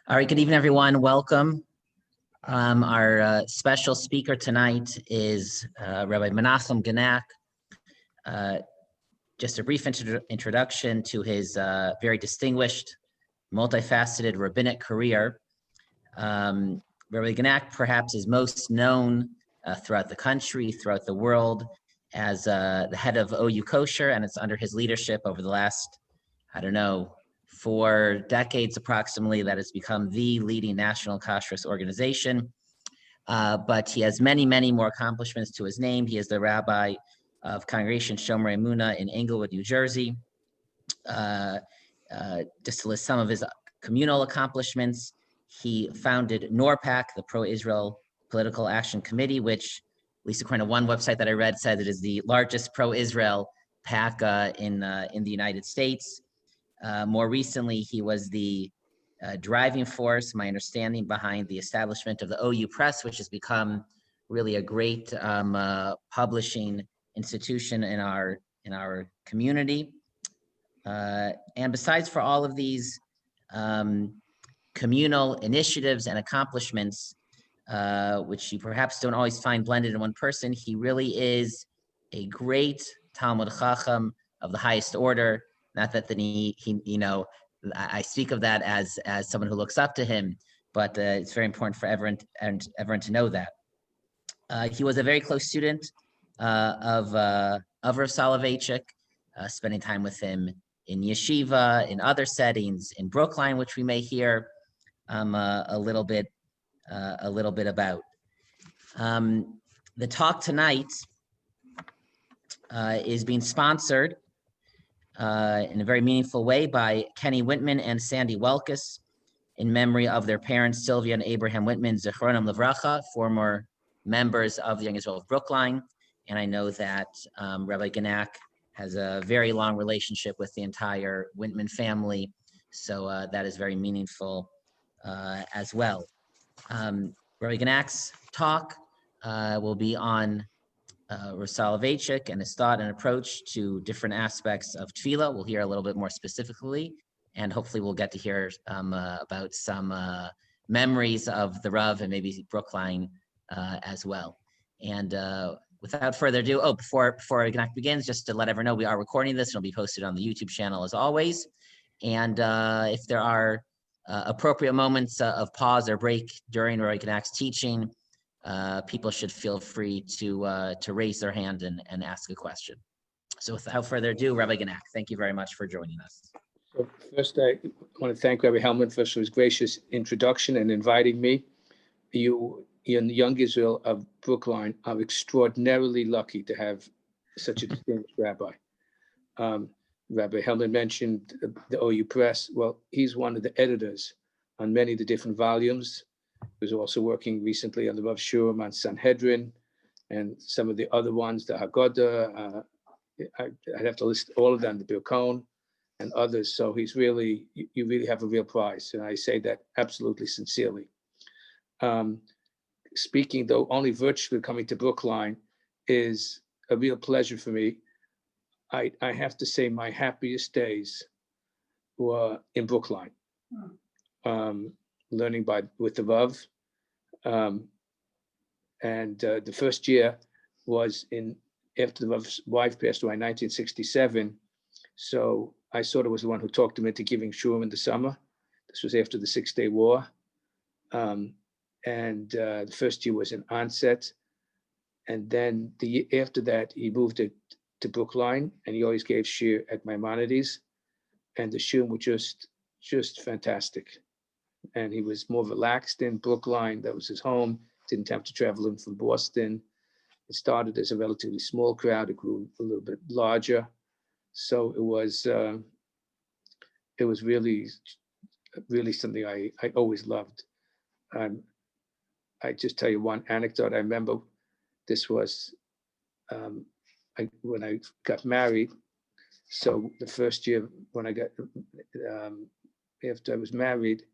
All right, good evening, everyone. Welcome. Our special speaker tonight is Rabbi Menachem Genack. Just a brief introduction to his very distinguished, multifaceted rabbinic career. Rabbi Genack perhaps is most known throughout the country, throughout the world, as the head of OUKosher, and it's under his leadership over the last, 4 decades approximately, that has become the leading national kashrus organization. But he has many, many more accomplishments to his name. He is the rabbi of Congregation Shomrei Emunah in Englewood, New Jersey. Just to list some of his communal accomplishments, he founded NORPAC, the Pro-Israel Political Action Committee, which, at least according to one website that I read, said it is the largest pro-Israel PAC in the United States. More recently, he was the driving force, my understanding, behind the establishment of the OU Press, which has become really a great publishing institution in our community. And besides for all of these communal initiatives and accomplishments, which you perhaps don't always find blended in one person, he really is a great Talmud Chacham of the highest order. Not that I speak of that as someone who looks up to him, but it's very important for everyone to know that. He was a very close student of Rav Soloveitchik, spending time with him in yeshiva, in other settings, in Brookline, which we may hear a little bit about. The talk tonight is being sponsored in a very meaningful way by Kenny Whitman and Sandy Welkus, in memory of their parents, Sylvia and Abraham Whitman, Zichronam Livracha, former members of the Israel of Brookline. And I know that Rabbi Genack has a very long relationship with the entire Whitman family. So that is very meaningful as well. Rabbi Genack's talk will be on Rav Soloveitchik and his thought and approach to different aspects of tefillah. We'll hear a little bit more specifically, and hopefully we'll get to hear about some memories of the Rav and maybe Brookline as well. And without further ado, before Genack begins, just to let everyone know, we are recording this. It'll be posted on the YouTube channel as always. And if there are appropriate moments of pause or break during Rabbi Genack's teaching, people should feel free to raise their hand and ask a question. So without further ado, Rabbi Genack, thank you very much for joining us. So first, I want to thank Rabbi Hellman for his gracious introduction and inviting me. You in the young Israel of Brookline are extraordinarily lucky to have such a distinguished rabbi. Rabbi Hellman mentioned the OU Press. Well, he's one of the editors on many of the different volumes. He was also working recently on the Rav shiurim on Sanhedrin and some of the other ones, the Haggadah. I'd have to list all of them, the Birkon and others. So he's really, you really have a real prize. And I say that absolutely sincerely. Speaking, though, only virtually coming to Brookline is a real pleasure for me. I have to say my happiest days were in Brookline. Learning with the Rav. And the first year was after the Rav's wife passed away in 1967. So I sort of was the one who talked him into giving shiurim in the summer. This was after the 6-Day War. And the first year was an onset. And then the year after that, he moved it to Brookline, and he always gave shiur at Maimonides. And the shiurim were just fantastic. And he was more relaxed in Brookline. That was his home. Didn't have to travel in from Boston. It started as a relatively small crowd. It grew a little bit larger. So it was really, really something I always loved. I just tell you one anecdote. I remember this was when I got married. So the first year when I got, after I was married,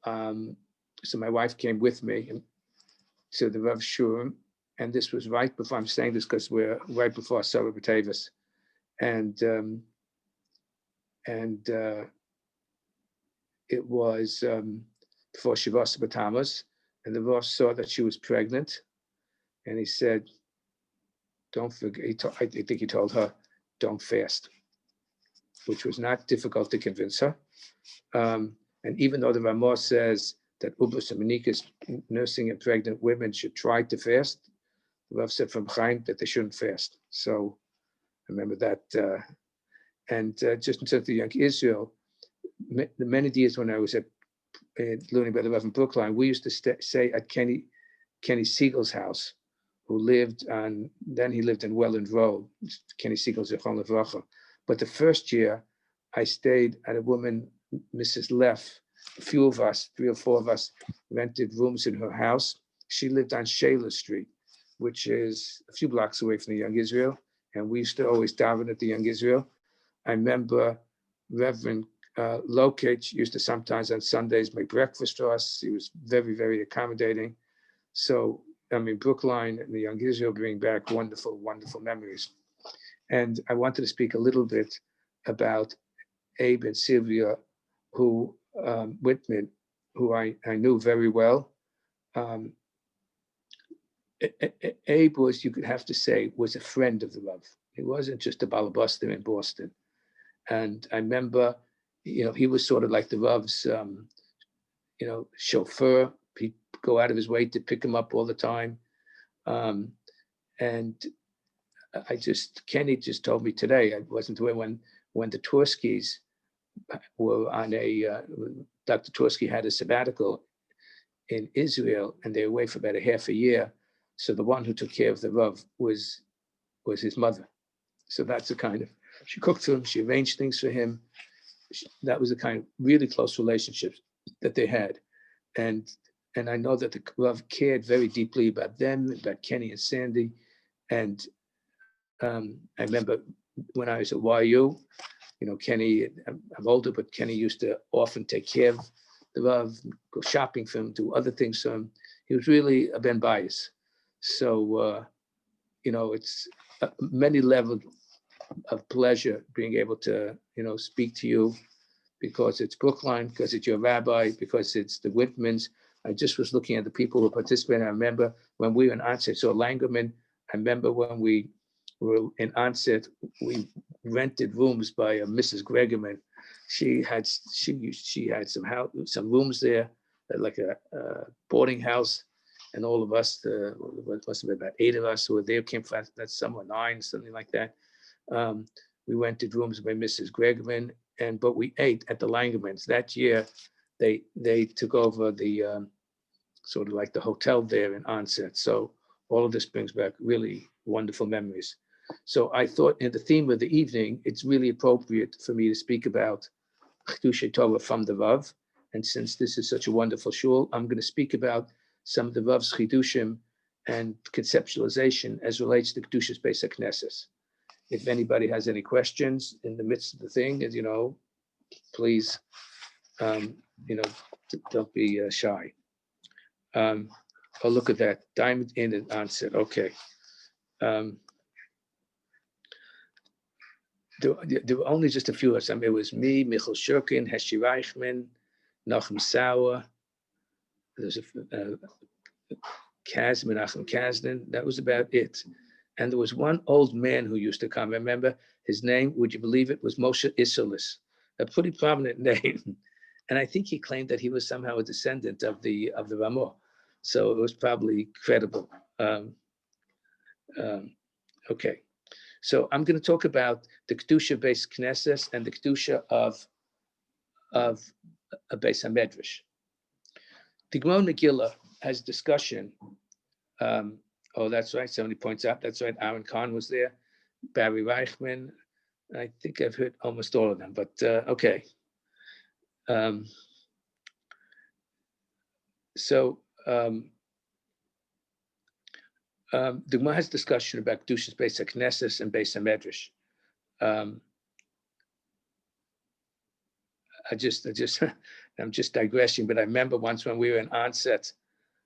so my wife came with me to the Rav shiurim, and this was right before, I'm saying this because we're right before Sarah B'Tevis. And it was before Shivas Batamas, and the Rav saw that she was pregnant, and he said, don't forget, I think he told her, don't fast, which was not difficult to convince her. And even though the Ramah says that Ublus and Manikas, nursing and pregnant women, should try to fast, the Rav said from Chaim that they shouldn't fast. So I remember that. And just in terms of the young Israel, the many years when I was learning about the Rav in Brookline, we used to say at Kenny Siegel's house, who lived on, then he lived in Welland Road, Kenny Siegel, Zichron Levracha. But the first year, I stayed at a woman, Mrs. Leff. A few of us, 3 or 4 of us, rented rooms in her house. She lived on Shayla Street, which is a few blocks away from the Young Israel. And we used to always daven at the Young Israel. I remember Reverend Lokich used to sometimes on Sundays make breakfast for us. He was very, very accommodating. So, I mean, Brookline and the Young Israel bring back wonderful, wonderful memories. And I wanted to speak a little bit about Abe and Sylvia, who Whitman, who I knew very well. Abe was, you could have to say, was a friend of the Rav. He wasn't just a balabuster in Boston. And I remember, he was sort of like the Rav's, chauffeur. He'd go out of his way to pick him up all the time. And Kenny just told me today, I wasn't aware when the Torskys were on Dr. Torsky had a sabbatical in Israel, and they were away for about a half a year. So the one who took care of the Rav was his mother. So that's the kind of, she cooked for him, she arranged things for him. That was a kind of really close relationship that they had. And I know that the Rav cared very deeply about them, about Kenny and Sandy. And I remember when I was at YU, Kenny, I'm older, but Kenny used to often take care of the Rav, go shopping for him, do other things for him. He was really a Ben Bias. So, it's many levels of pleasure being able to, speak to you, because it's Brookline, because it's your rabbi, because it's the Whitmans. I just was looking at the people who participated. I remember when we were in Onset, so Langerman, I remember when we were in Onset, we rented rooms by Mrs. Gregerman. She had some rooms there, like a boarding house, and all of us, must have been about 8 of us who were there, came from that summer, 9, something like that. We rented rooms by Mrs. Gregerman, but we ate at the Langermans. That year, they took over the sort of like the hotel there in Onset. So all of this brings back really wonderful memories. So I thought in the theme of the evening, it's really appropriate for me to speak about Kedusha Torah from the Rav. And since this is such a wonderful shul, I'm going to speak about some of the Rav's Chidushim and conceptualization as relates to Kedusha's Beis HaKnesses. If anybody has any questions in the midst of the thing, as please, don't be shy. Look at that, Diamond in and Onset. Okay. There were only just a few of us. It was me, Michal Shurkin, Heshi Reichman, Nachum Sauer. There's Menachem Kasdan. That was about it. And there was one old man who used to come. I remember his name, would you believe it, was Moshe Isserlis, a pretty prominent name. And I think he claimed that he was somehow a descendant of the Ramah. So it was probably credible. Okay. So I'm going to talk about the Kedusha-based Knesses and the Kedusha of a Beis HaMedrash. The Gemara Megillah has discussion. That's right. Somebody points out. That's right. Aaron Kahn was there. Barry Reichman. I think I've heard almost all of them, but okay. The Gemara has discussion about Kedusha's Beis HaKnesses and Beis HaMedrash. I'm just digressing, but I remember once when we were in Onset,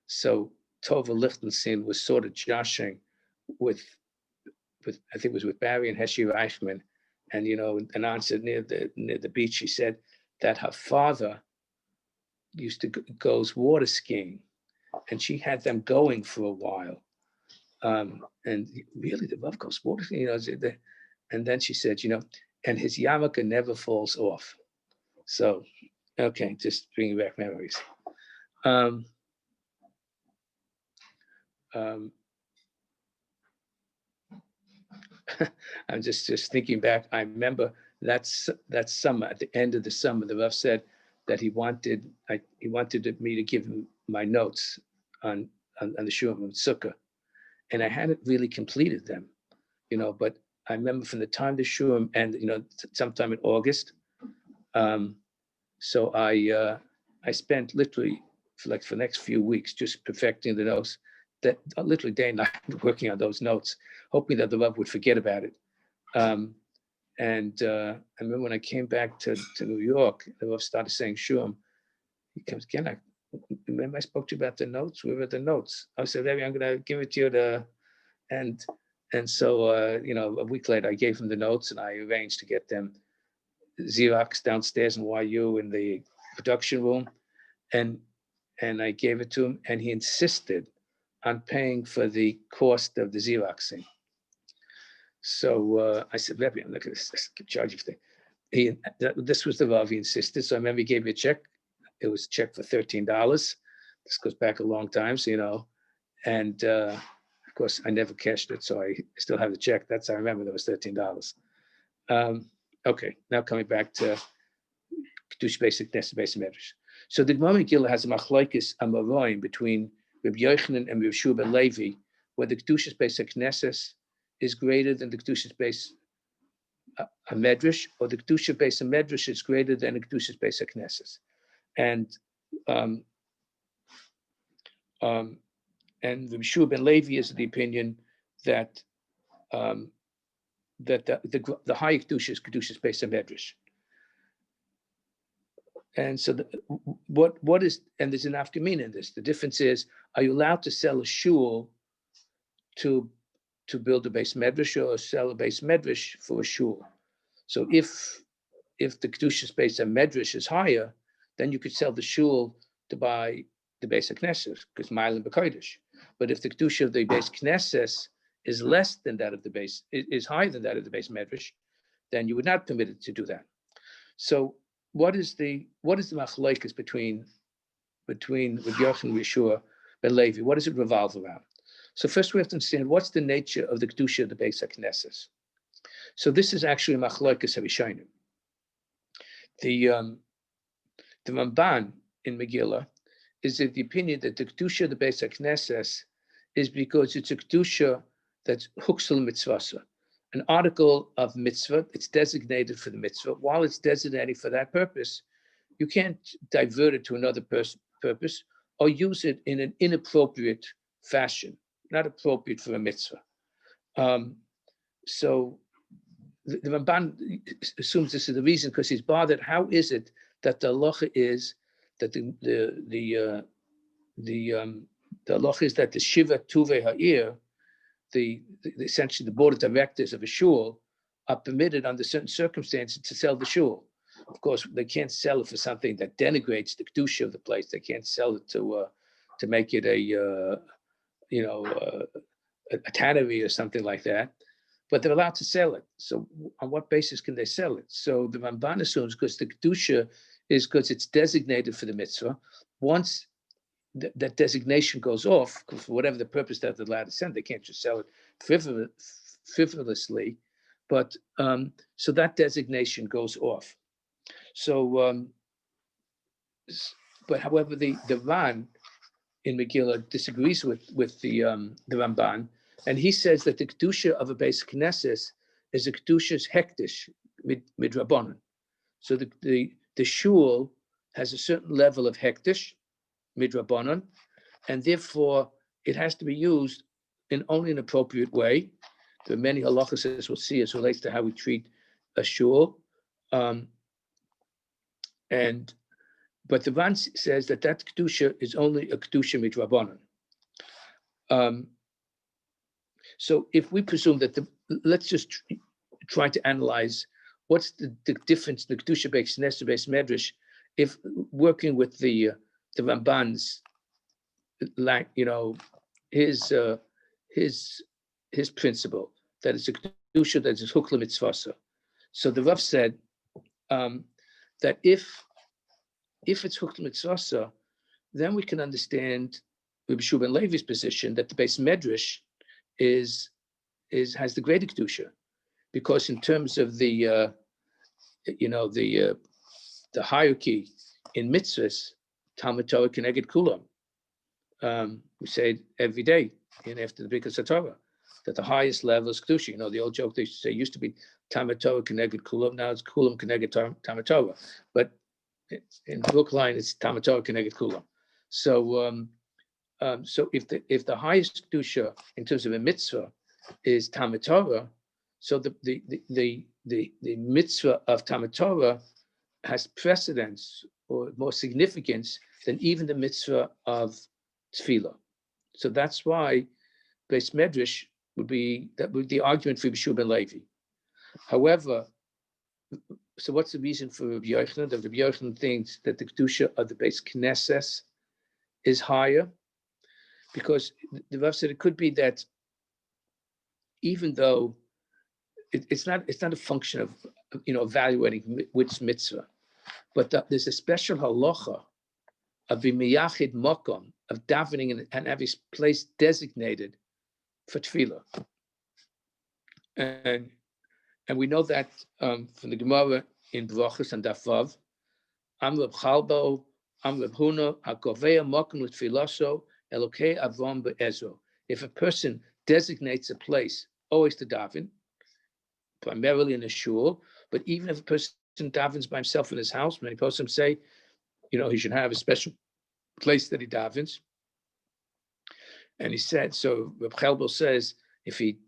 so Tova Lichtenstein was sort of joshing with I think it was with Barry and Heshi Reichman, and an Onset near the beach. She said that her father used to goes water skiing, and she had them going for a while. And really, the Rav goes water skiing, and then she said, and his yarmulke never falls off. So, okay, just bringing back memories. I'm just thinking back. I remember that summer, at the end of the summer, the Rav said that he wanted me to give him my notes on the shiurim and Sukkah, and I hadn't really completed them, But I remember from the time the shiurim ended, sometime in August. So I spent literally for the next few weeks just perfecting the notes, that literally day and night working on those notes, hoping that the Rav would forget about it. And I remember when I came back to New York, the Rav started saying shiurim. He comes, Genack, remember I spoke to you about the notes? Where were the notes? I said, Rabbi, I'm going to give it to you. And so, a week later, I gave him the notes, and I arranged to get them Xerox downstairs in YU in the production room. And I gave it to him, and he insisted on paying for the cost of the Xeroxing. So I said, Rabbi, look at this, I can charge you for this was the Rav, he insisted. So I remember he gave me a check. It was a check for $13. This goes back a long time, so and of course I never cashed it, so I still have the check. That's how I remember there was $13. Okay, now coming back to Kedusha basic Knesset basic medrash. So the Gemara Megillah has a machlokes amaroim between Rabbi Yochanan and Rabbi Shua ben Levi, where the Kedusha basic Knesset is greater than the Kedusha basic a medrash, or the Kedusha basic medrash is greater than the Kedusha basic Knesset. And Rabbi Shua ben Levi is of the opinion that that the high Kedusha is Kedusha's basic medrash. And so what is, and there's an afkamina in this. The difference is, are you allowed to sell a shul to build a base medrash, or sell a base medrash for a shul? So if the Kedusha's base medrash is higher, then you could sell the shul to buy the base Knesset, because Ma'alim b'Kodesh. But if the Kedusha of the base Knesset is less than that of the base, is higher than that of the base medrash, then you would not permit it to do that. So what is the machlokes between Rabbi Yochanan and Yeshua ben Levi? What does it revolve around? So first we have to understand what's the nature of the Kedusha of the base Knesset. So this is actually machlokes harishonim. The Ramban in Megillah is of the opinion that the Kedusha of the base Knesset is because it's a Kedusha that's huksel mitzvasa, an article of mitzvah. It's designated for the mitzvah. While it's designated for that purpose, you can't divert it to another purpose or use it in an inappropriate fashion, not appropriate for a mitzvah. So the Ramban assumes this is the reason, because he's bothered. How is it that the halacha is that the halacha is that the shiva tuvei ha'ir, essentially the board of directors of a shul, are permitted under certain circumstances to sell the shul? Of course, they can't sell it for something that denigrates the kedusha of the place. They can't sell it to make it a tannery or something like that. But they're allowed to sell it. So on what basis can they sell it? So the Ramban assumes because the kedusha is because it's designated for the mitzvah. Once that designation goes off, for whatever the purpose that they're allowed to sell, they can't just sell it frivolously. But so that designation goes off. So, but however, the Ran in Megillah disagrees with the Ramban, and he says that the kedusha of a base Knesset is a kedusha's hektish midrabanan. So the shul has a certain level of hektish midrabanan, and therefore it has to be used in only an appropriate way. There are many halachas, as we'll see, as relates to how we treat a shul. But the Ran says that kedusha is only a kedusha midrabanan. So if we presume that let's just try to analyze what's the difference in the kedusha base Knesset base medrash if working with the Ramban's, like, his principle that it's a Kedusha that is hukla mitzvasa. So the Rav said that if it's hukla mitzvasa, then we can understand Rabbi Shua ben Levi's position that the base medrash has the greater Kedusha, because in terms of the hierarchy in mitzvahs, Talmud Torah keneged kulam. We say it every day after the Birkas Torah, that the highest level is Kedusha. The old joke they used to say used to be Talmud Torah keneged kulam, now it's kulam keneged Talmud Torah. But in Brookline, it's Talmud Torah keneged kulam. So if the highest Kedusha in terms of a mitzvah is Talmud Torah, so the mitzvah of Talmud Torah has precedence or more significance than even the mitzvah of tefillah. So that's why Beis Medrash would be the argument for Rabbi Shua ben Levi. However, so what's the reason for Rabbi Yochanan? That Rabbi Yochanan thinks that the Kedusha of the Beis Knesses is higher, because the Rav said it could be that even though it's not a function of evaluating which mitzvah, but there's a special halacha of b'miyachid makom, of davening and having a place designated for tefillah, and we know that from the Gemara in Brachos and Daf Vav, Am Reb Chalbo, Am Reb Huna, HaKovea makom l'tfilaso Elokei Avram be'ezo. If a person designates a place always to daven, primarily in a shul, but even if a person davens by himself in his house, many persons say, he should have a special place that he davens. And he said, so Reb Chelbel says, if he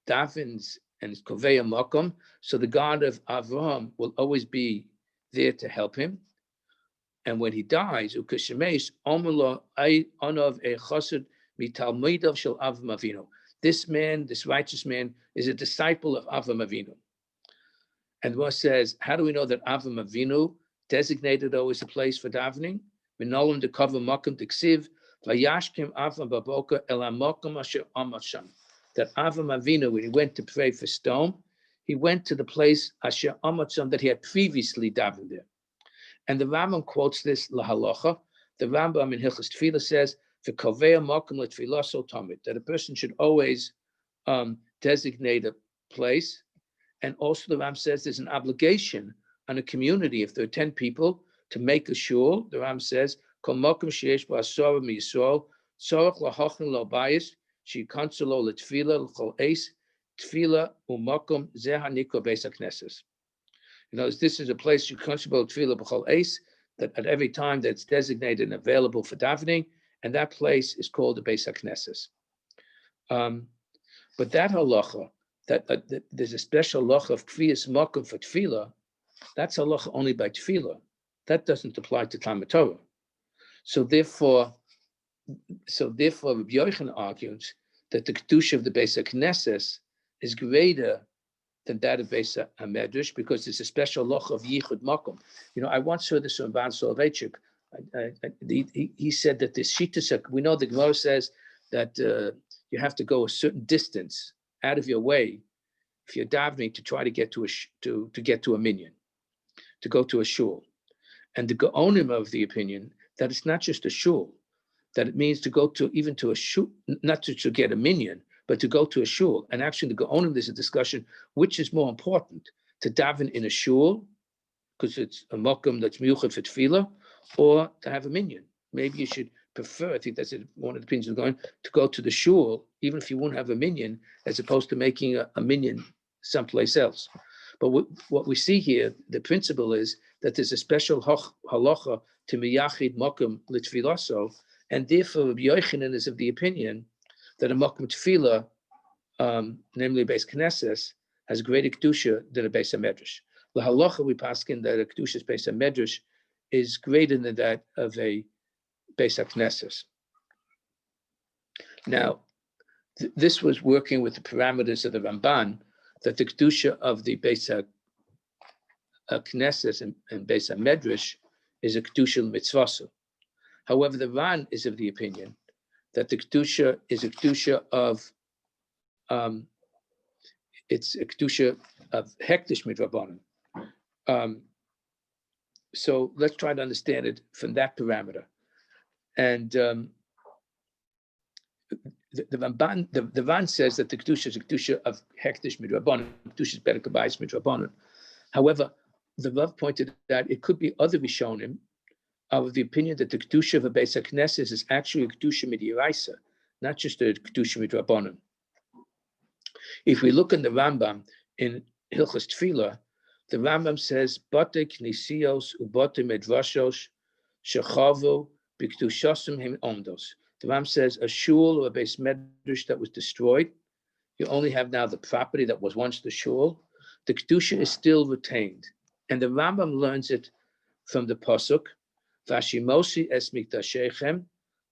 davens and it's kovei makom, so the God of Avraham will always be there to help him. And when he dies, OUKosher omelo anov a chassid mitalmidav shel Avram Avinu. This man, this righteous man, is a disciple of Avram Avinu. And one says, how do we know that Avram Avinu designated always a place for davening? Minolim de cover makom diksiv vayashkim Avram baboka el makom asher amasham. That Avram Avinu, when he went to pray for stone, he went to the place asher amasham that he had previously davened there. And the Rambam quotes this lahalacha. The Rambam in Hilchos Tefillah says, "V'kovea makom l'tefillah so tamid," that a person should always designate a place. And also the Rambam says there's an obligation on a community, if there are 10 people, to make a shul. The Rambam says, "Kol makom sheyesh bo asara miyisrael tzorach lahachin lo bayis sheyikansu lo l'tefillah l'chol eis tefillah u'makom zeh hanikra beis haknesses." This is a place you constable tefillah b'chol eis, that at every time that's designated and available for davening, and that place is called the Beis HaKnesses. But that halacha, that there's a special halacha of kviyas makom for tefillah, that's halacha only by tefillah. That doesn't apply to Talmud Torah. So therefore, Rabbi Yochanan argues that the Kedusha of the Beis HaKnesses is greater than that of Beis HaMedrash, because it's a special loch of Yichud Makom. I once heard this from Rav Soloveitchik. He said that this Shittas, we know the Gemara says that you have to go a certain distance out of your way if you're davening to try to get to a minyan, to go to a shul. And the Gaonim of the opinion that it's not just a shul, that it means to go to even to a shul, not to get a minyan, but to go to a shul. And actually, the Gaonim, there's a discussion, which is more important, to daven in a shul, because it's a mokum that's miyuchad for tefillah, or to have a minyan. Maybe you should prefer, I think that's one of the opinions of going, to go to the shul, even if you won't have a minyan, as opposed to making a minyan someplace else. But what we see here, the principle is that there's a special halacha to miyachid mokum l'tfilaso, and therefore Rabbi Yochanan is of the opinion that a mokum tefillah, namely Beis Knesses, has greater kedusha than a Beis HaMedrash. The halacha we paskin that a kedusha's Beis HaMedrash is greater than that of a Beis HaKnesses. Now, this was working with the parameters of the Ramban, that the kedusha of the Beis HaKnesses and Beis HaMedrash is a Kedusha mitzvasu. However, the Ran is of the opinion that the Kedusha is a Kedusha of, it's a Kedusha of Hektish midrabanan. So let's try to understand it from that parameter. And the Ran says that the Kedusha is a Kedusha of Hektish midrabanan. Kedusha is better kabayis midrabanan. However, the Rav pointed out it could be other Rishonim of the opinion that the Kedusha of a Beis HaKnesses is actually a Kedusha midiraisa, not just a Kedusha midrabanan. If we look in the Rambam in Hilchos Tefillah, the Rambam says, "Bate knisios ubote medrashos shechavu b'kedushasim hem ondos." The Rambam says a shul or a beis medrash that was destroyed, you only have now the property that was once the shul. The kedusha is still retained, and the Rambam learns it from the pasuk, "Vashimosi es mikdashechem,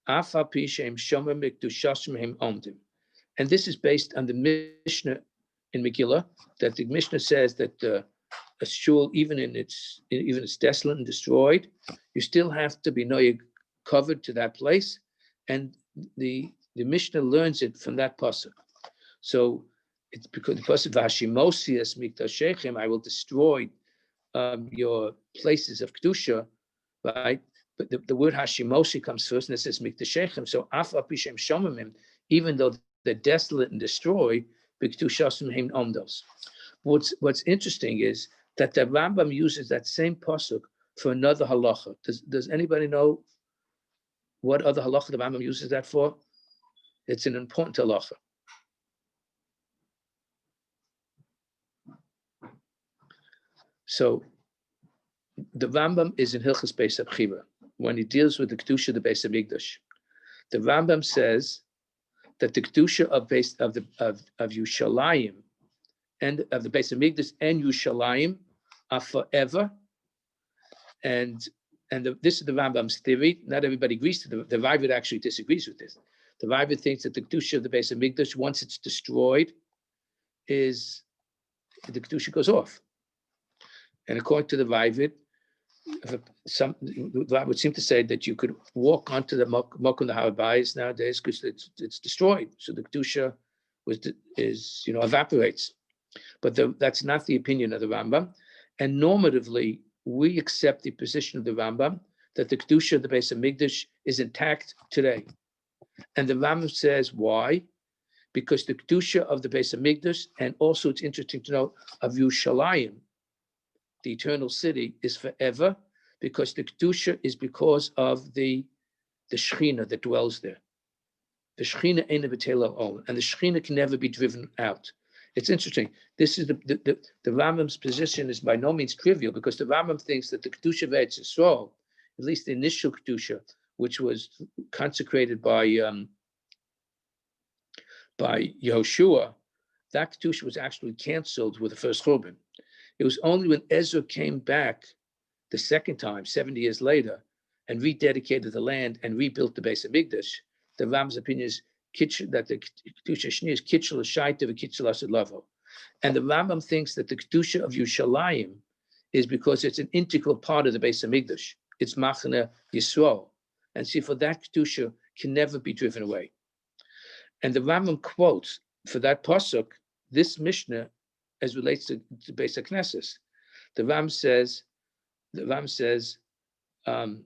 af al pi she'em shomer mikdushasim hem ondim." And this is based on the Mishnah in Megillah, that the Mishnah says that a shul, even it's desolate and destroyed, you still have to be covered to that place, and the Mishnah learns it from that pasuk. So it's because the pasuk Vashimosi es mikdashechem, I will destroy your places of kedusha, right? But the word Hashimosi comes first, and it says mikdashechem. So af al pi she'em shomemim, even though they're desolate and destroyed, b'kedushasim hem omdos. What's interesting is that the Rambam uses that same pasuk for another halacha. Does anybody know what other halacha the Rambam uses that for? It's an important halacha. So the Rambam is in Hilchos Beis HaBchira when he deals with the Kedusha of the Beis HaMikdash. The Rambam says that the Kedusha of Yushalayim and of the Beis HaMikdash and Yushalayim are forever. And this is the Rambam's theory. Not everybody agrees to the Ravid actually disagrees with this. The Ravid thinks that the Kedusha of the Beis HaMikdash, once it's destroyed, is the Kedusha goes off. And according to the Ravid, the Ravid would seem to say that you could walk onto the Mokum the Harabayis nowadays because it's destroyed. So the Kedusha is evaporates. But that's not the opinion of the Rambam. And normatively, we accept the position of the Rambam that the Kedusha of the Beis HaMikdash is intact today. And the Rambam says why? Because the Kedusha of the Beis HaMikdash, and also it's interesting to know, of Yerushalayim, the eternal city, is forever, because the Kedusha is because of the Shechina that dwells there. The Shechina ain't a betela own, and the Shechina can never be driven out. It's interesting. This is the Rambam's position is by no means trivial, because the Rambam thinks that the Kedusha of Eretz Yisrael, at least the initial Kedusha, which was consecrated by Yehoshua, that Kedusha was actually canceled with the first Churban. It was only when Ezra came back the second time, 70 years later, and rededicated the land and rebuilt the Beis HaMikdash, the Rambam's opinion is that the Kedusha Shni is Kitchel Shaita v'Kitchel Asad Lavo. And the Rambam thinks that the Kedusha of Yerushalayim is because it's an integral part of the Beis HaMikdash. It's Machane Yisrael. And see, for that Kedusha can never be driven away. And the Rambam quotes for that pasuk this Mishnah as relates to Beis HaKnesses. The Ram says, V'lama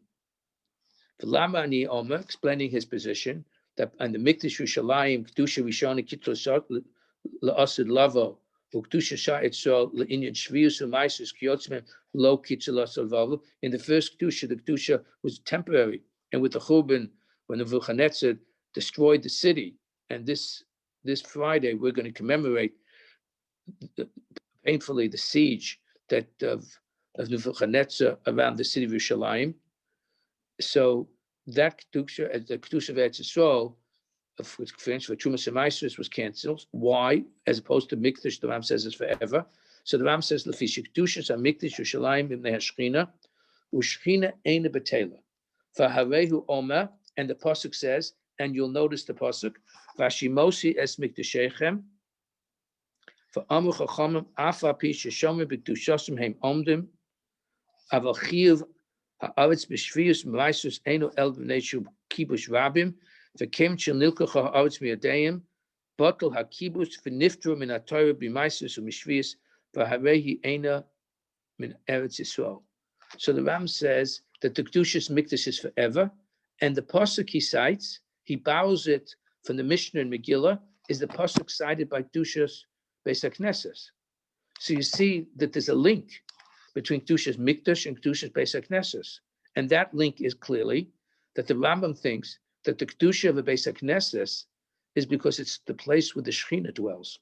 ani omer, explaining his position, that on the Mikdash Yerushalayim, Kedusha Rishona Kitlo Shot La'asid Lavo, U'Kedusha Shah Etzol La'inyan Shvius U'Maisus Kyotzmen Lo Kitzel Asad Lavo. In the first Kedusha, the Kedusha was temporary, and with the Churban, when the Nebuchadnezzar destroyed the city, and this Friday we're going to commemorate painfully the siege that of Nebuchadnezzar around the city of Yerushalayim. So that Kedusha, as the Kedusha of Eretz Yisrael, for Trumas Meisus, was canceled. Why? As opposed to Mikdash, the Ram says is forever. So the Ram says, Lefish Kedusha are Mikdash Yerushalayim b'mnei Hashchina, u'Shchina eina betela. V'harehu Omer, and the pasuk says, and you'll notice the pasuk, Vashimosi es Mikdashechem, v'amu chachamim afa pi sheshomer b'kedushasim heim omdim, aval chiyuv ha'aretz b'shvius m'maisus eino el v'neishu kibush rabim v'kem shel nilkacha ha'aretz miyadeim batel ha'kibush v'niftru min ha'torah b'maisus u'mishvius v'harehi eina min eretz Yisrael. So the Ram says that the Kedushas Mikdash is forever, and the pasuk he cites, he borrows it from the Mishnah in Megillah, is the pasuk cited by Kedushas Beis HaKnesses. So you see that there's a link between Kedushas Mikdash and Kedushas Beis HaKnesses, and that link is clearly that the Rambam thinks that the Kedusha of the Beis HaKnesses is because it's the place where the Shekhinah dwells.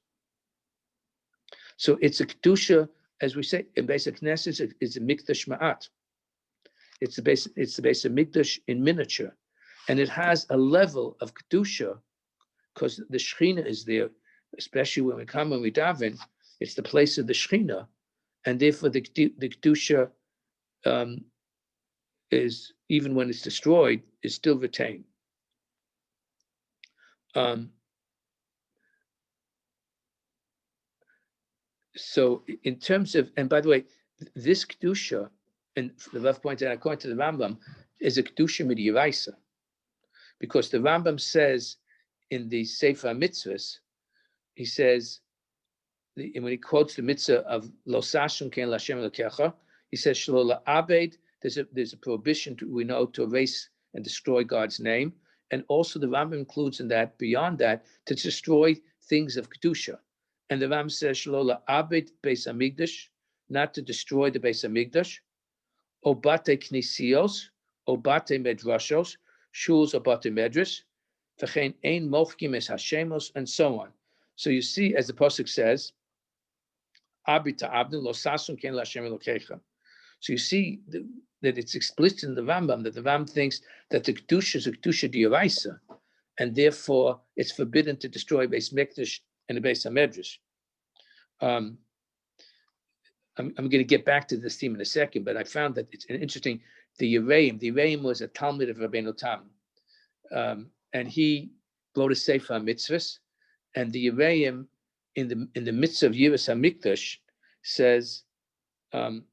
So it's a Kedusha, as we say, in Beis HaKnesses, it's a Mikdash Ma'at. It's the base of Mikdash in miniature, and it has a level of kedusha because the Shekhinah is there, especially when we come and we daven. It's the place of the Shekhinah, and therefore the kedusha is, even when it's destroyed, is still retained. So in terms of, and by the way, this kedusha, and the Rav pointed out, according to the Rambam, is a kedusha midiraisa, because the Rambam says in the Sefer Mitzvahs, he says, when he quotes the mitzvah of Lo Sashon Ken Lashem Elokecha, he says Shlo La'abed. There's a prohibition to erase and destroy God's name, and also the Rambam includes in that, beyond that, to destroy things of kedusha. And the Rambam says Shlo La'abed Beis Hamikdash, not to destroy the Beis Hamikdash. Obate knisios, obate medrashos, shuls obate medras, v'chein ein mochkim es hashemos, and so on. So you see, as the pasuk says, Abri ta'abnu lo sasun ken l'Hashem Elokecha. So you see that it's explicit in the Rambam that the Rambam thinks that the kedusha is a kedusha d'oraisa, and therefore it's forbidden to destroy Beis Mikdash and the Beis Hamedrash. I'm going to get back to this theme in a second, but I found that it's an interesting, the Yereim was a Talmud of Rabbeinu Tam, and he wrote a Sefer Mitzvahs, and the Yereim in the mitzvah of Yiras HaMikdash says, and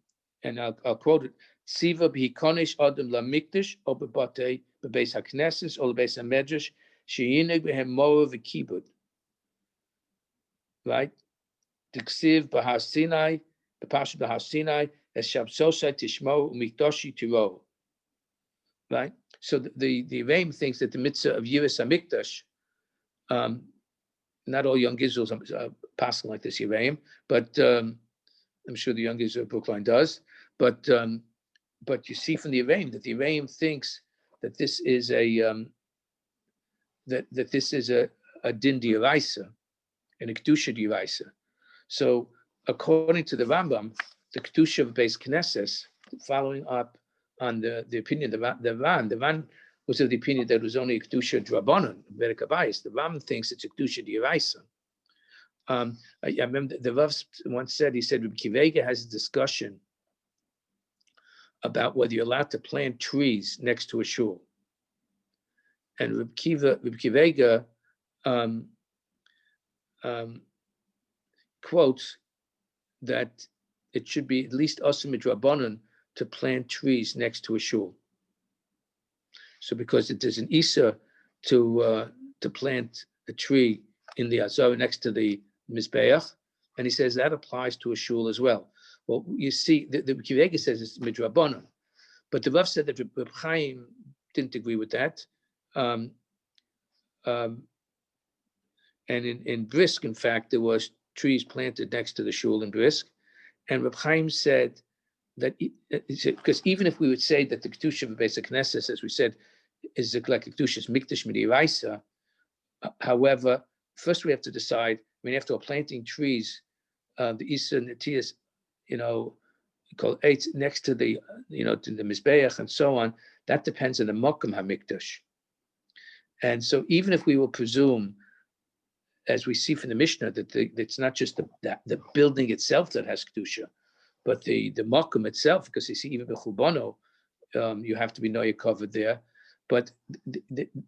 I'll quote it, Tziva b'hikonesh adam la'mikdash o b'batei b'beis HaKnesses o b'beis HaMedrash she'yineg b'hem mora v'kibud. Right? T'ksiv b'har Sinai, the Pasha B'Har Sinai, as Shabsosai Tishmo Umikdoshi Tiro. Right? So the Reim thinks that the mitzvah of Yiras HaMikdash, not all young Israels are passing like this Yereim, but I'm sure the young Israel of Brookline does. But you see from the Yereim that the Yereim thinks that this is a that this is a din d'oraisa and a kedusha d'oraisa. So according to the Rambam, the Kedusha of Beis Knesses, following up on the opinion of the Ran was of the opinion that it was only a Kedusha Drabanan, Berekabayis. The Ram thinks it's a Kedusha D'Oraisa. I remember the Rav once said, he said, Rabbi Kivega has a discussion about whether you're allowed to plant trees next to a shul. And Rabbi Kivega quotes that it should be at least Asur Midrabanan to plant trees next to a shul. So because it is an Isa to plant a tree in the Azara next to the Mizbeach, and he says that applies to a shul as well. Well, you see, the Kivega says it's Midrabanan, but the Rav said that Reb Chaim didn't agree with that. And in Brisk, in fact, there was trees planted next to the shul in Brisk, and Reb Chaim said that because even if we would say that the Kedusha of Beis HaKnesses, as we said, is like a Kedusha's Mikdash Midiraisa, however, first we have to decide. I mean, after all, planting trees, the Isa Natias, called eight next to the, to the Mizbeach and so on, that depends on the Mokum HaMikdash. And so even if we will presume, as we see from the Mishnah, that it's not just the building itself that has Kedusha, but the Mokum itself, because you see, even B'chubano, you have to be Noya covered there. But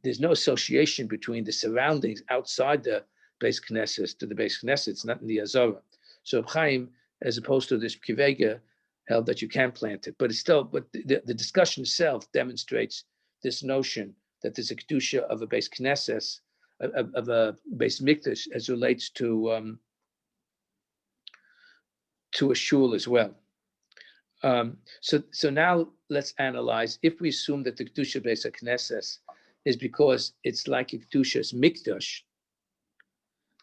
there's no association between the surroundings outside the Beis Knesses to the Beis Knesses. It's not in the Azara. So Chaim, as opposed to this Kivega, held that you can plant it, but it's still, but the discussion itself demonstrates this notion that there's a Kedusha of a base Knesset, of a base Mikdash as relates to a shul as well. So now let's analyze, if we assume that the Kedusha base of Knesset is because it's like a Kedusha's Mikdash,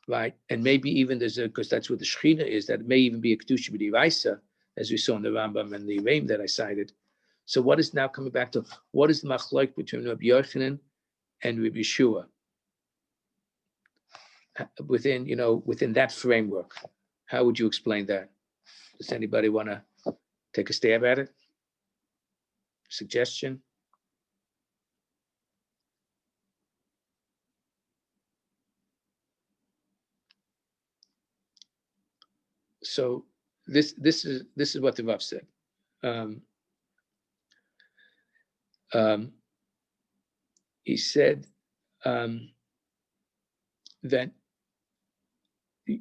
right? And maybe even because that's what the Shechina is, that it may even be a Kedusha b'diraisa, as we saw in the Rambam and the Reim that I cited. So what is now coming back to, what is the machloek between Rabbi Yochanan and Rabbi Yeshua? Within that framework, how would you explain that? Does anybody want to take a stab at it? Suggestion? So this is what the Rav said. He said that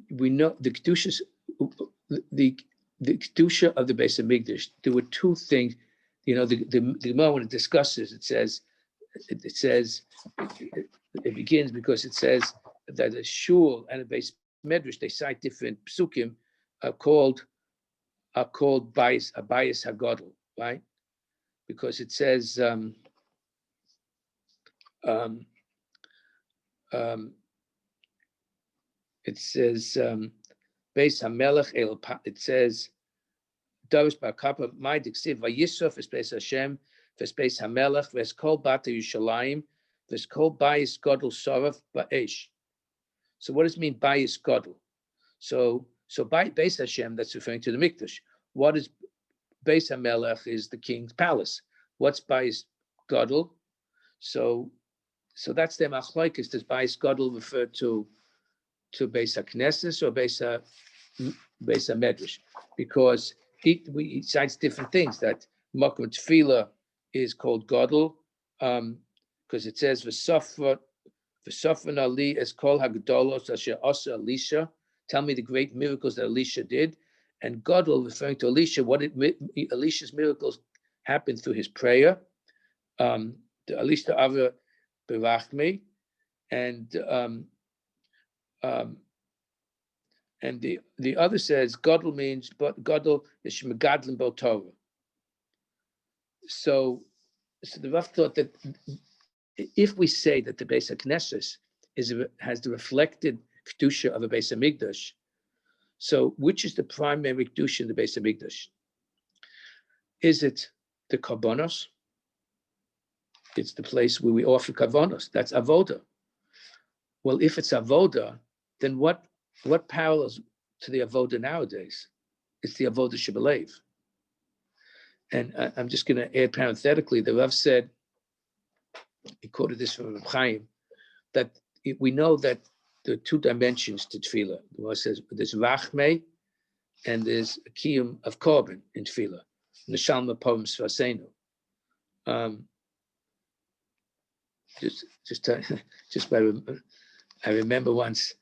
we know the Kedusha, the Kedusha of the Beis Hamikdash. There were two things. The Gemara, when it discusses, it begins because it says that a shul and a Beis Medrash, they cite different psukim are called bias hagadol, right? Because it says Beis Hamelech El. It says Darish Bar Kappa my diksiv vayisuf es Beis Hashem ves Beis Hamelech ves kol bata Yushalayim ves kol bias gadol sorav ba'esh. So what does it mean bias gadol? So by Beis Hashem, that's referring to the Mikdash. What is Beis Hamelech is the king's palace. What's Bias Gadol? So that's the machlokes. Does Bias Gadol refer to Beis HaKnesses or Beis HaMedrash? Because he cites different things. That Makom Tefillah is called Gadol because it says V'sofran Ali es kol hagdolos asher asa Elisha. Tell me the great miracles that Elisha did. And Gadol, referring to Elisha, Elisha's miracles happened through his prayer. The Elisha Ava Berachme, and the other says Gadol means, but Gadol is Shmegadlim Bo Torah. So the Rav thought that if we say that the Beis HaKnesses has the reflected Kedusha of a Beis HaMikdash, so which is the primary Kedusha in the Beis HaMikdash? Is it the Karbonos? It's the place where we offer Karbonos. That's Avoda. Well, if it's Avoda, then what parallels to the Avoda nowadays? It's the Avoda Shebelev. And I'm just going to add parenthetically, the Rav said, he quoted this from Reb Chaim, that we know that there are two dimensions to Tefillah. The Rav says there's Rachmei and there's a Kiyum of Korban in Tefillah. Neshalma Povim Svaseinu. I remember once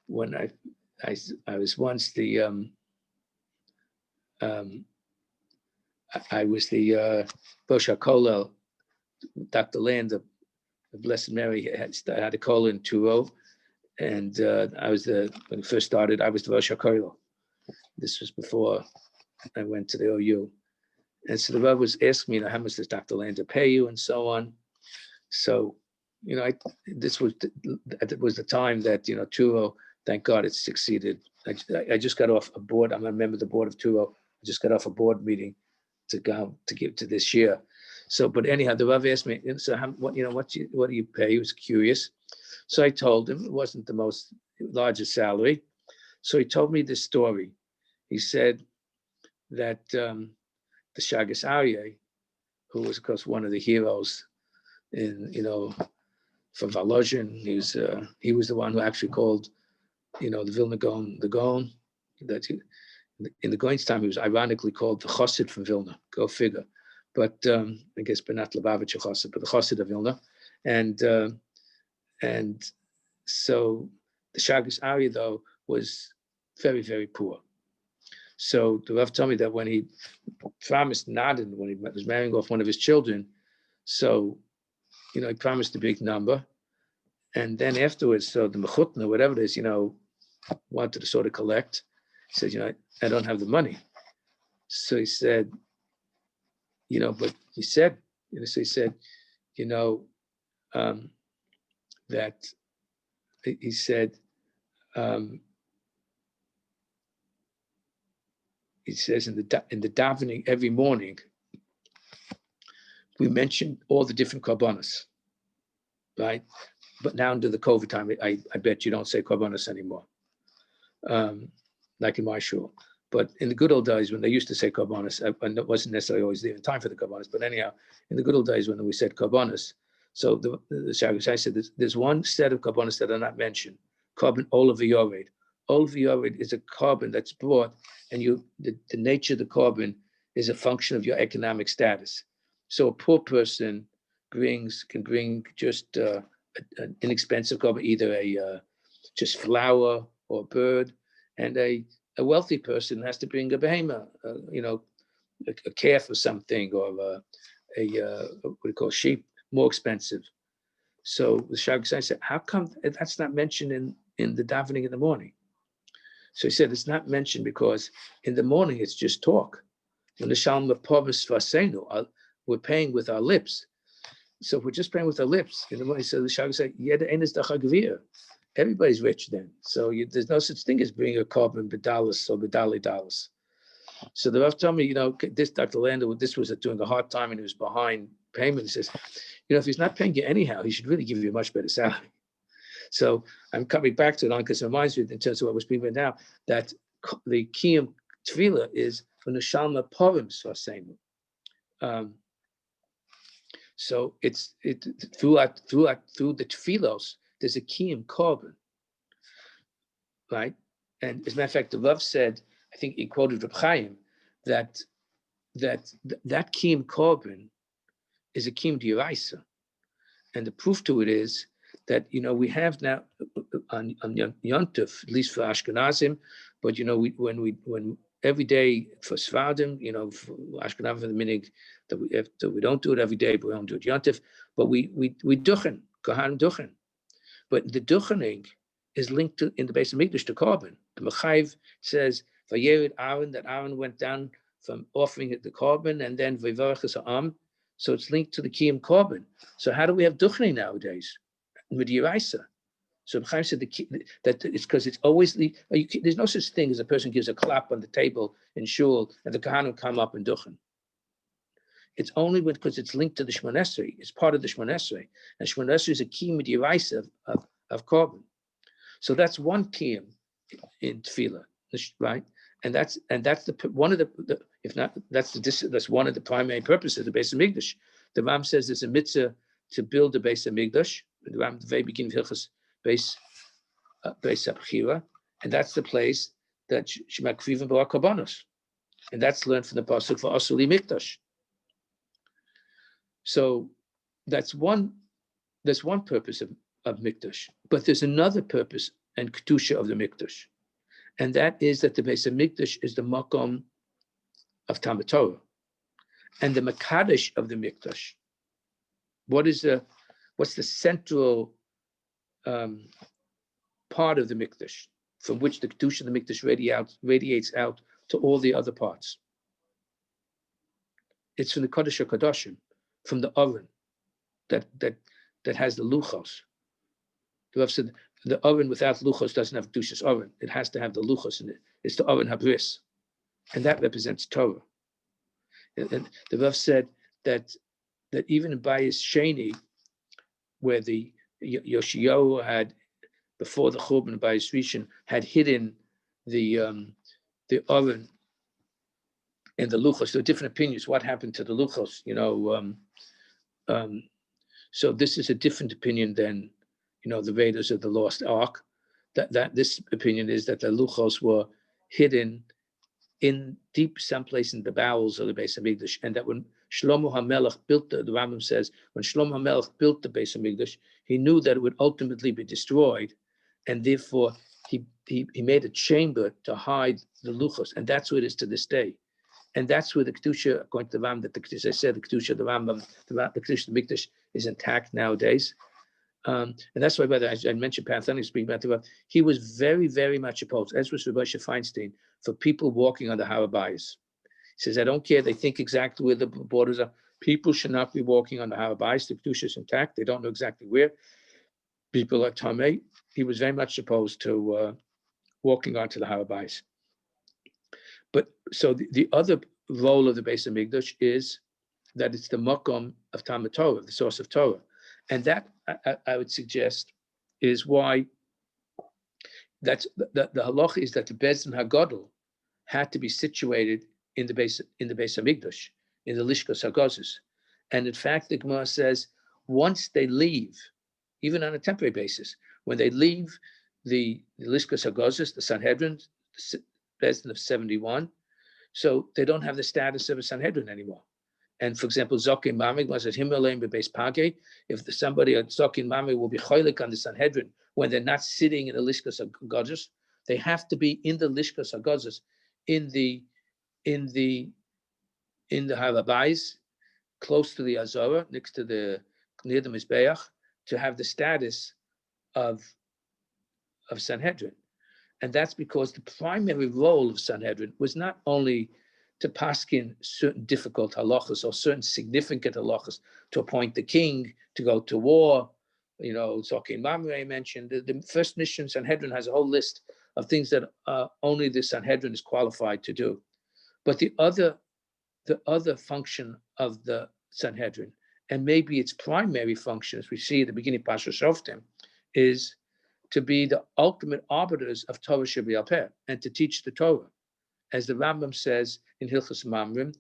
when I was once the I was the Rosh HaKollel. Dr. Land of Blessed Mary had a kollel in Turo, and I was when it first started. I was the Rosh HaKollel. This was before I went to the OU, and so the Rav was asking me, how much does Dr. Land pay you, and so on. So, this was the time that Turo. Thank God it succeeded. I just got off a board. I'm a member of the board of Turo. I just got off a board meeting to give to this year. So, but anyhow, the Rav asked me, so what do you pay? He was curious. So I told him it wasn't the most largest salary. So he told me this story. He said that the Shagas Aryeh, who was of course one of the heroes in for Volozhin, he was the one who actually called the Vilna Gaon the Gaon. That in the Gaon's time he was ironically called the Chassid from Vilna. Go figure. But I guess Benat Lubavitch Chassid, but the Chassid of Vilna, and so the Shagas Aryeh though was very, very poor. So the Rav told me that when he promised Nadin, when he was marrying off one of his children, so, he promised a big number. And then afterwards, so the mechutna, whatever it is, wanted to sort of collect. He said, I don't have the money. So he said, but he said, so he said, that he said, he says in the davening every morning, we mention all the different korbanos, right? But now under the COVID time, I bet you don't say korbanos anymore, like in my shul. But in the good old days when they used to say korbanos, and it wasn't necessarily always there in time for the korbanos, but anyhow, in the good old days when we said korbanos, so the Shabbos said there's one set of korbanos that are not mentioned, korban olav v'yored. Olav v'yored is a korban that's brought, and the nature of the korban is a function of your economic status. So a poor person can bring just an inexpensive korban, either just flour or bird, and a wealthy person has to bring a behemoth, a calf or something, or what we call sheep, more expensive. So the Shabbos said, how come that's not mentioned in the davening in the morning? So he said it's not mentioned because in the morning it's just talk. When the Shalom of Pavus Vasenu, we're paying with our lips. So if we're just praying with our lips in the morning, so the Shabbos said, everybody's rich then. So there's no such thing as bringing a korban bedalis or bedali dalis. So the Rav told me, this Dr. Lander, this was during a hard time and he was behind payment. He says, if he's not paying you anyhow, he should really give you a much better salary. So I'm coming back to it because it reminds me in terms of what we're speaking about now, that the Kiyum Tefillah is from the Shalma Purim Sasenu. So it's through the Tefillos, there's a Kiyum Korban, right? And as a matter of fact, the Rav said, I think he quoted Reb Chaim, that Kiyum Korban is a Kiyum D'Oraisa. And the proof to it is that, we have now on Yontef, at least for Ashkenazim, but, when every day for Sfardim, for Ashkenazim, for the minig, that we don't do it every day, but we don't do it Yontef, but we duchen, Kohanim duchen. But the duchening is linked to, in the base of Mikdash, to Korban. The Mechayiv says, Vayerid Aaron, that Aaron went down from offering it the Korban, and then Vayvarachas Ha'am. So it's linked to the Kiyum Korban. So how do we have duchening nowadays? With Yeraisa. So Chaim said that it's because it's always there's no such thing as a person gives a clap on the table in shul and the Kohanim come up and duchen. It's only because it's linked to the Shmoneh Esrei. It's part of the Shmoneh Esrei, and Shmoneh Esrei is a key midiraisa of korban. So that's one kiyum in tefillah, right? And that's one of the if not that's one of the primary purposes of the Beis Hamikdash. The Ram says there's a mitzvah to build the Beis Hamikdash. The Ram the very beginning of Hilchos Beis Abchira, and that's the place that Shema Krivim B'Or Korbanos, and that's learned from the pasuk for Asuli Mikdash. So that's one purpose of Mikdash, but there's another purpose and Kedusha of the Mikdash, and that is that the Beis Hamikdash is the makom of Talmud Torah, and the Makadosh of the Mikdash. What's the central part of the Mikdash from which the Kedusha of the Mikdash radiates out to all the other parts? It's from the Kodesh HaKadoshim, from the oven that has the luchos. The Rav said the oven without luchos doesn't have Kedusha's oven. It has to have the luchos in it. It's the oven habris, and that represents Torah. And the Rav said that even in Bayis Sheni, where the Yoshiyahu had, before the Churban Bayis Rishon, had hidden the oven and the luchos. There are different opinions. What happened to the luchos? So this is a different opinion than, the Vedas of the lost ark. That this opinion is that the luchos were hidden in deep someplace in the bowels of the Beis Hamikdash, and that when Shlomo HaMelech built the Rambam says, when Shlomo HaMelech built the Beis Hamikdash, he knew that it would ultimately be destroyed, and therefore he made a chamber to hide the luchos, and that's where it is to this day. And that's where the Kedusha, according to the Ram, that as I said, the Kedusha, the Rambam, the Kedusha, the Mikdash is intact nowadays. And that's why, brother, as I mentioned, Panthonic speaking about the Rav, he was very, very much opposed, as was Rabbi Feinstein, for people walking on the Harabayas. He says, I don't care, they think exactly where the borders are. People should not be walking on the Harabayas. The Kedusha is intact. They don't know exactly where. People are Tamei. He was very much opposed to walking onto the Harabayas. But so the other role of the Beis Hamikdash is that it's the makom of Talmud Torah, the source of Torah, and that I would suggest is why that's the halacha is that the Beis Hagadol had to be situated in the Beis Hamikdash, in the Lishkas Hagazos, and in fact the Gemara says once they leave, even on a temporary basis, when they leave the Lishkas Hagazos, the Sanhedrin, the Beis of 71, so they don't have the status of a Sanhedrin anymore. And for example, Zokin Mamig was at Himalayim Bebeis Page. If somebody at Zokin Mamig will be choilik on the Sanhedrin when they're not sitting in the Lishkas Hagazos, they have to be in the Lishkas Hagazos, in the Harabayis, close to the Azorah, near the Mizbeach, to have the status of Sanhedrin. And that's because the primary role of Sanhedrin was not only to paskin certain difficult halachas or certain significant halachas, to appoint the king, to go to war. You know, Zokin Mamre mentioned, the first mission Sanhedrin has a whole list of things that only the Sanhedrin is qualified to do. But the other function of the Sanhedrin, and maybe its primary function, as we see at the beginning of Pasha Shoftim, is to be the ultimate arbiters of Torah Shebial Peh and to teach the Torah. As the Rambam says in Hilchos Mamrim,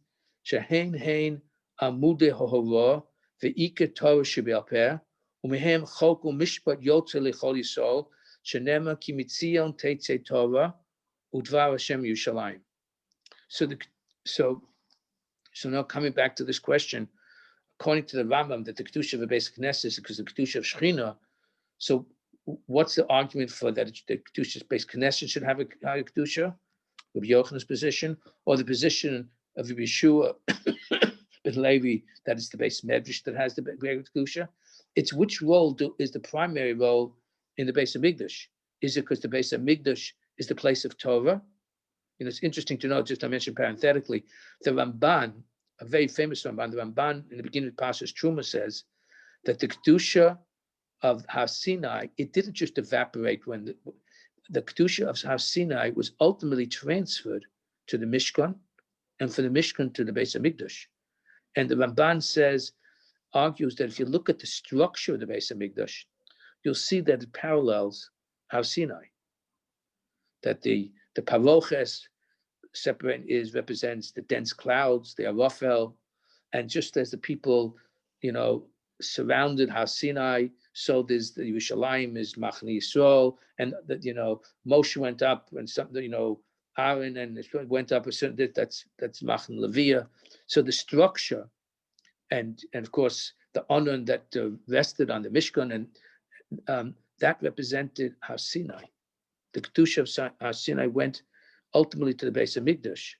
Shehein hein amude hohorah ve'ike Torah Shebial Peh umehem chok u'mishpat yotze lechol Yisrael shenema ki mitzion teitzei Torah udvar Hashem Yerushalayim. So now coming back to this question, according to the Rambam, that the Kedusha of the Beis Knesset is because the Kedusha of Shechina. So what's the argument for that the Kedusha's Beis Knesset should have a Kedusha? Rabbi Yochanan's position, or the position of Rabbi Yeshua ben Levi, that is the Beis Medrash that has the greater Kedusha? It's which role is the primary role in the Beis Hamikdash? Is it because the Beis Hamikdash is the place of Torah? You know, it's interesting to know, just I mentioned parenthetically, the Ramban, a very famous Ramban, the Ramban in the beginning of Parshas Truma says that the Kedusha of Har Sinai, it didn't just evaporate when the Kedusha of Har Sinai was ultimately transferred to the Mishkan, and for the Mishkan to the Beis Hamikdash. And the Ramban argues that if you look at the structure of the Beis Hamikdash, you'll see that it parallels Har Sinai. That the Paroches represents the dense clouds, the Arafel, and just as the people, surrounded Har Sinai, so there's the Yerushalayim is Machne Yisrael, and that Moshe went up, and something Aaron and it went up a certain that's Machne Leviah. So the structure, and of course the honor that rested on the Mishkan, and that represented Har Sinai. The Kedusha of Har Sinai went ultimately to the Beis Hamikdash.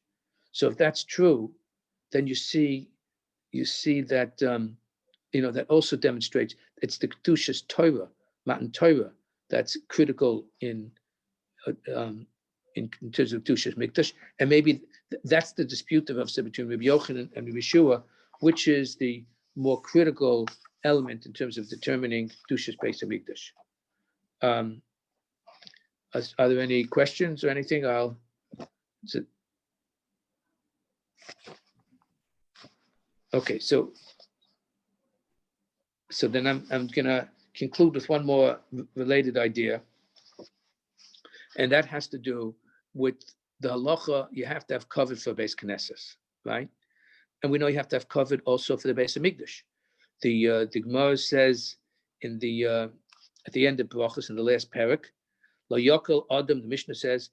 So if that's true, then you see that that also demonstrates it's the Kedusha's Torah, Matan Torah, that's critical in terms of Kedusha's Mikdash. And maybe that's the dispute of between Rabbi Yochanan and Rabbi Yeshua, which is the more critical element in terms of determining Kedusha's Beis Hamikdash. Are there any questions or anything? Okay, so then I'm gonna conclude with one more related idea, and that has to do with the halacha. You have to have covered for Beis Knesset, right? And we know you have to have covered also for the Beis Hamikdash. The Gemara says in the at the end of Brachos in the last parak, Lo Yokel Adam. The Mishnah says,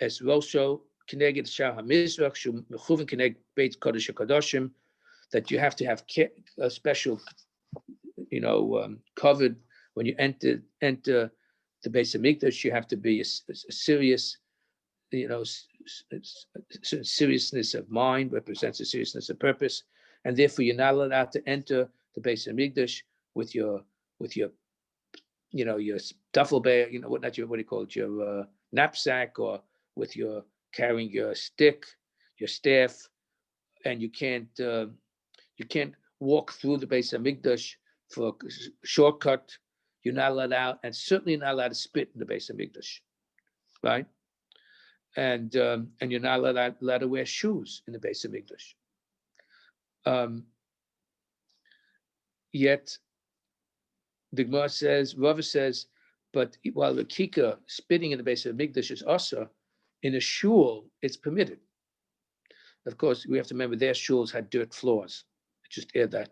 as Rosho Keneged Shar HaMizrach Shu Mechuven Keneg Beit Kodesh HaKadoshim, that you have to have a special, covered when you enter the Beis Hamikdash, you have to be a serious, seriousness of mind represents a seriousness of purpose, and therefore you're not allowed to enter the Beis Hamikdash with your your duffel bag, what do you call it, your knapsack, or with your carrying your stick, your staff, and you can't walk through the Beis Hamikdash for a shortcut. You're not allowed out, and certainly not allowed to spit in the Beis Hamikdash, right? And you're not allowed to wear shoes in the Beis Hamikdash. Yet the Gemara says, Rava says, but while the kika, spitting in the Beis Hamikdash, is also, in a shul it's permitted. Of course, we have to remember their shuls had dirt floors. Just add that,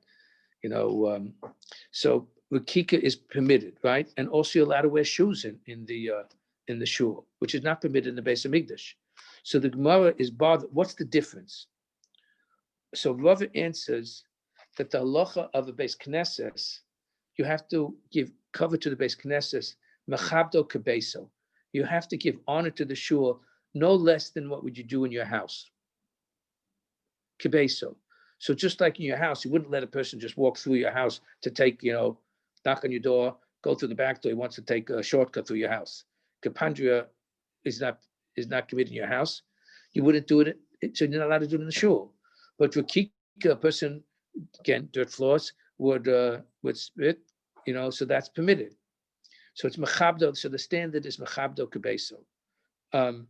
so Rikika is permitted, right? And also you're allowed to wear shoes in the shul, which is not permitted in the Beis Hamikdash. So the Gemara is bothered. What's the difference? So Rava answers that the halacha of a Beis Knesses, you have to give cover to the Beis Knesses, mechabdo kebeso. You have to give honor to the shul, no less than what would you do in your house. Kebeso. So just like in your house, you wouldn't let a person just walk through your house to take, knock on your door, go through the back door. He wants to take a shortcut through your house. Kapandria is not committed in your house. You wouldn't do it, so you're not allowed to do it in the shul. But Rakika, a person, again, dirt floors, would spit, so that's permitted. So it's mechabdo. So the standard is mechabdo kebeso. But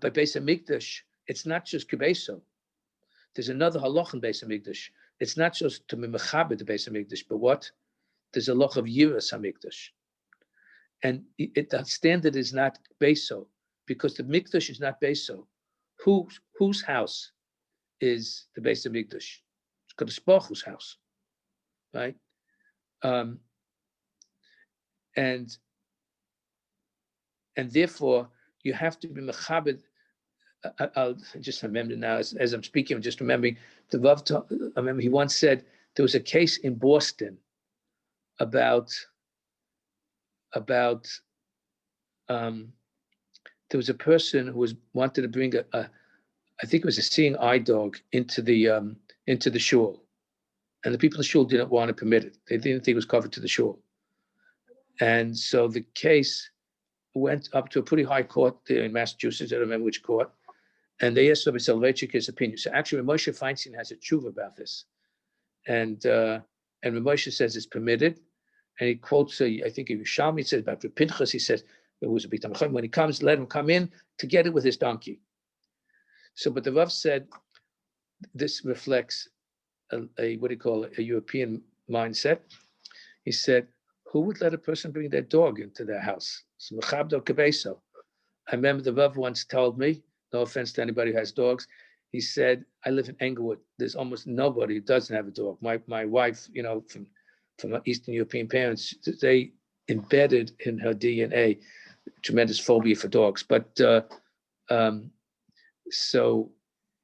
by Beis Hamikdash, it's not just kebeso. There's another halach in Beis Hamikdash. It's not just to be mechabed the Beis Hamikdash, but what? There's a halach of yiras Hamikdash, and the standard is not beso, because the mikdash is not beso. Whose house is the Beis Hamikdash? It's Kadosh Baruch Hu's house, right? And therefore you have to be mechabed. I'll just remember now as I'm speaking. I'm just remembering the Rav. I remember he once said there was a case in Boston about there was a person who wanted to bring I think it was a seeing eye dog into the shul, and the people in the shul didn't want to permit it. They didn't think it was covered to the shul, and so the case went up to a pretty high court there in Massachusetts. I don't remember which court. And they asked Rabbi Soloveitchik his opinion. So actually, Moshe Feinstein has a tshuva about this, and Moshe says it's permitted, and he quotes I think Yerushalmi. He says about Pinchas. He says it was a bit when he comes, let him come in together with his donkey. So, but the Rav said this reflects a what do you call it, a European mindset. He said, who would let a person bring their dog into their house? So mechabdo kebeso. I remember the Rav once told me, no offense to anybody who has dogs, he said, I live in Englewood. There's almost nobody who doesn't have a dog. My wife, from Eastern European parents, they embedded in her DNA tremendous phobia for dogs. But so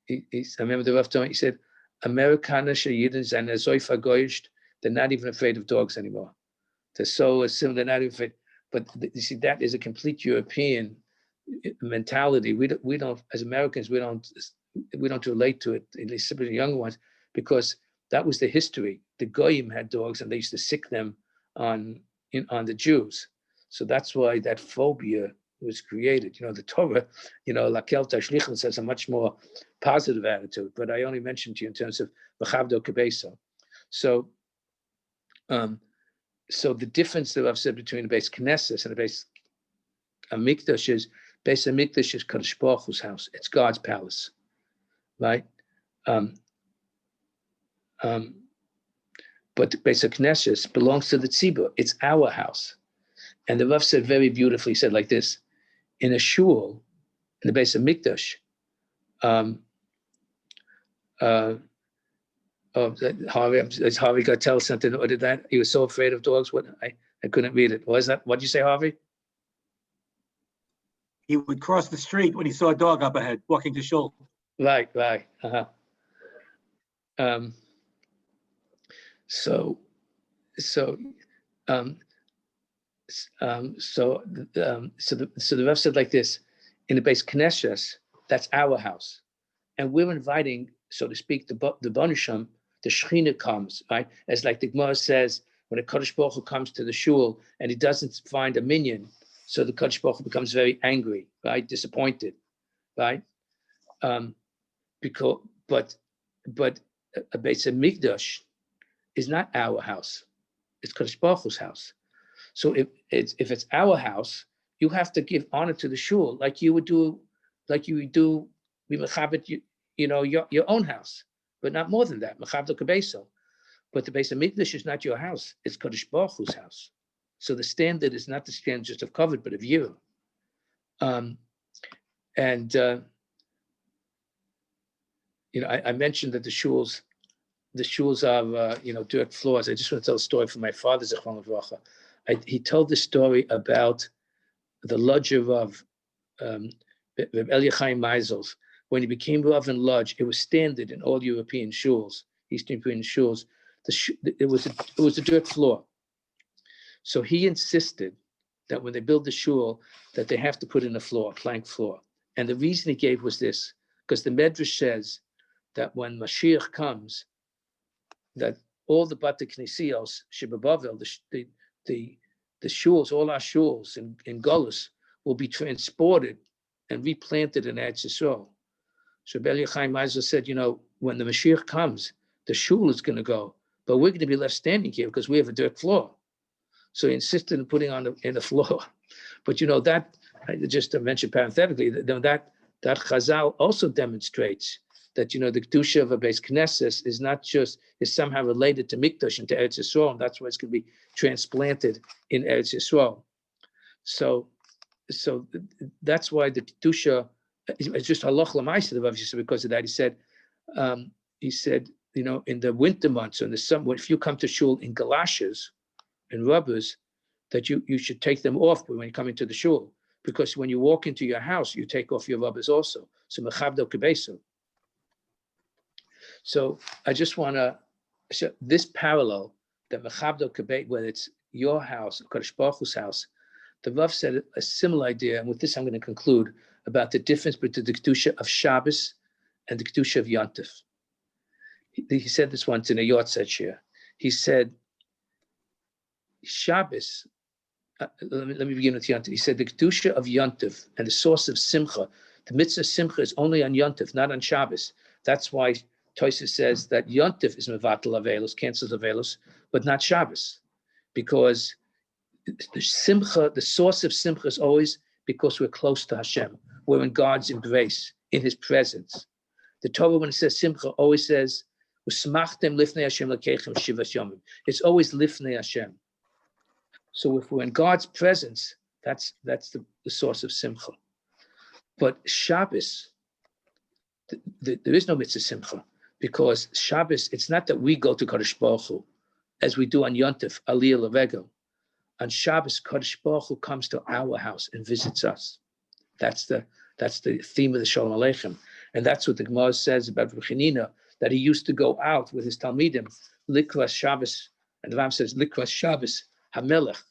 I remember the Rav told me, he said, Amerikanische Yidden and Zoifa Goyisht, they're not even afraid of dogs anymore. They're so similar, they're not even afraid. But you see, that is a complete European mentality. We don't, as Americans, we don't relate to it, at least especially younger ones, because that was the history. The Goyim had dogs, and they used to sick them on the Jews. So that's why that phobia was created. The Torah, Lakel Tashlichim says a much more positive attitude. But I only mentioned to you in terms of Mechavdo Kebeso. So the difference that I've said between the Beis Knesses and the Beis Hamikdash is Beis Hamikdash is Kadosh Baruch Hu's house. It's God's palace, right? But the Beis Knesses belongs to the Tzibur. It's our house. And the Rav said very beautifully, he said like this, in a shul, in the Beis Hamikdash, is Harvey got to tell something? What did that? He was so afraid of dogs. What? I couldn't read it. What is that? What did you say, Harvey? He would cross the street when he saw a dog up ahead, walking to shul. Right. Uh-huh. So the Rav said like this, in the base Knesset, that's our house. And we're inviting, so to speak, the Banisham, the Shechina comes, right? As like the Gemara says, when a Kadosh Baruch Hu comes to the shul and he doesn't find a minyan, so the Kadosh Baruch Hu becomes very angry, right? Disappointed, right? But a Beis Hamikdash is not our house. It's Kadosh Baruch Hu's house. So if it's our house, you have to give honor to the shul like you would do be mechabit, your own house, but not more than that. Mechabit kabeso. But the Beis Hamikdash is not your house; it's Kadosh Baruch Hu's house. So the standard is not the standard just of covet, but of you. I mentioned that the shuls are dirt floors. I just want to tell a story from my father, Zechron Levracha. He told the story about the Lodger Rav, Reb Eliyachaim Meisels. When he became Rav in Lodge, it was standard in all European shuls, Eastern European shuls. It was a dirt floor. So he insisted that when they build the shul, that they have to put in a plank floor. And the reason he gave was this, because the Medrash says that when Mashiach comes, that all the Bate Knesios, Shebabavel, the shuls, all our shuls in Golus, will be transported and replanted in Eretz Yisrael. So Rabbi Chaim Meisel said, when the Mashiach comes, the shul is going to go, but we're going to be left standing here because we have a dirt floor. So he insisted in putting in the floor. But that, just to mention parenthetically, that Chazal also demonstrates that the Kedusha of a Beis Knesset is somehow related to Mikdash and to Eretz Yisrael, and that's why it's going to be transplanted in Eretz Yisrael. So that's why the Kedusha, it's just halach l'maaseh, the Rav said, because of that. He said, in the winter months or in the summer, if you come to shul in galoshes and rubbers, that you should take them off when you come into the shul, because when you walk into your house, you take off your rubbers also. So mechabdo kebeso. So I just want to show this parallel that mechabdo kebeso, whether it's your house, Kadosh Baruch Hu's house. The Rav said a similar idea, and with this I'm going to conclude, about the difference between the Kedusha of Shabbos and the Kedusha of Yontif. He said this once in a Yortzeit shir. He said, Shabbos, let me begin with Yontif. He said the Kedusha of Yontif and the source of Simcha, the mitzvah Simcha is only on Yontif, not on Shabbos. That's why Tosha says that Yontif is mevatel avelos, cancels avelos, but not Shabbos, because the Simcha, the source of Simcha is always because we're close to Hashem. We're in God's embrace, in His presence. The Torah, when it says Simcha, always says, "Usmachtem lifnei Hashem lakeichem shivas yomim." It's always lifnei Hashem. So if we're in God's presence, that's the source of Simcha. But Shabbos, there is no mitzvah Simcha, because Shabbos, it's not that we go to Kadosh Baruch Hu, as we do on Yontif, Aliyah Levego. On Shabbos, Kadosh Baruch Hu comes to our house and visits us. That's the theme of the Shalom Aleichem. And that's what the Gemara says about Rechinina, that he used to go out with his Talmidim, Likras Shabbos, and the Ram says, Likras Shabbos HaMelech.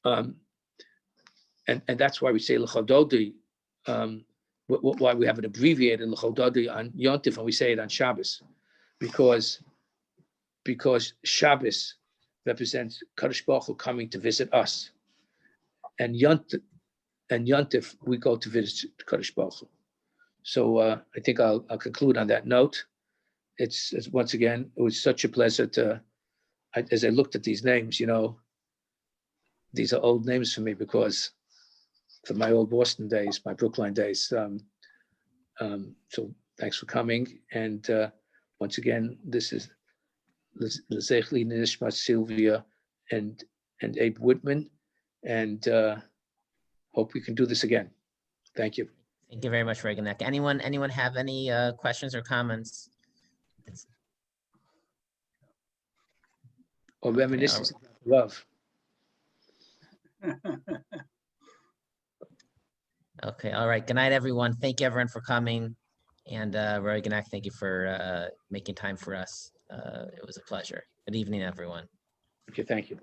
And that's why we say L'chododi, why we have it abbreviated L'chododi on Yontif, and we say it on Shabbos, because Shabbos represents Kadosh Baruch Hu coming to visit us, and Yontif we go to visit Kadosh Baruch Hu. So I think I'll conclude on that note. It's once again, it was such a pleasure as I looked at these names, these are old names for me, because from my old Boston days, my Brookline days. So thanks for coming. And once again, this is L'zechli Nishmat Sylvia and Abe Whitman, and hope we can do this again. Thank you. Thank you very much, Rabbi Genack. Anyone have any questions or comments? Or reminiscence about love. Okay, all right. Good night, everyone. Thank you, everyone, for coming. And Rabbi Genack, thank you for making time for us. It was a pleasure. Good evening, everyone. Okay, thank you.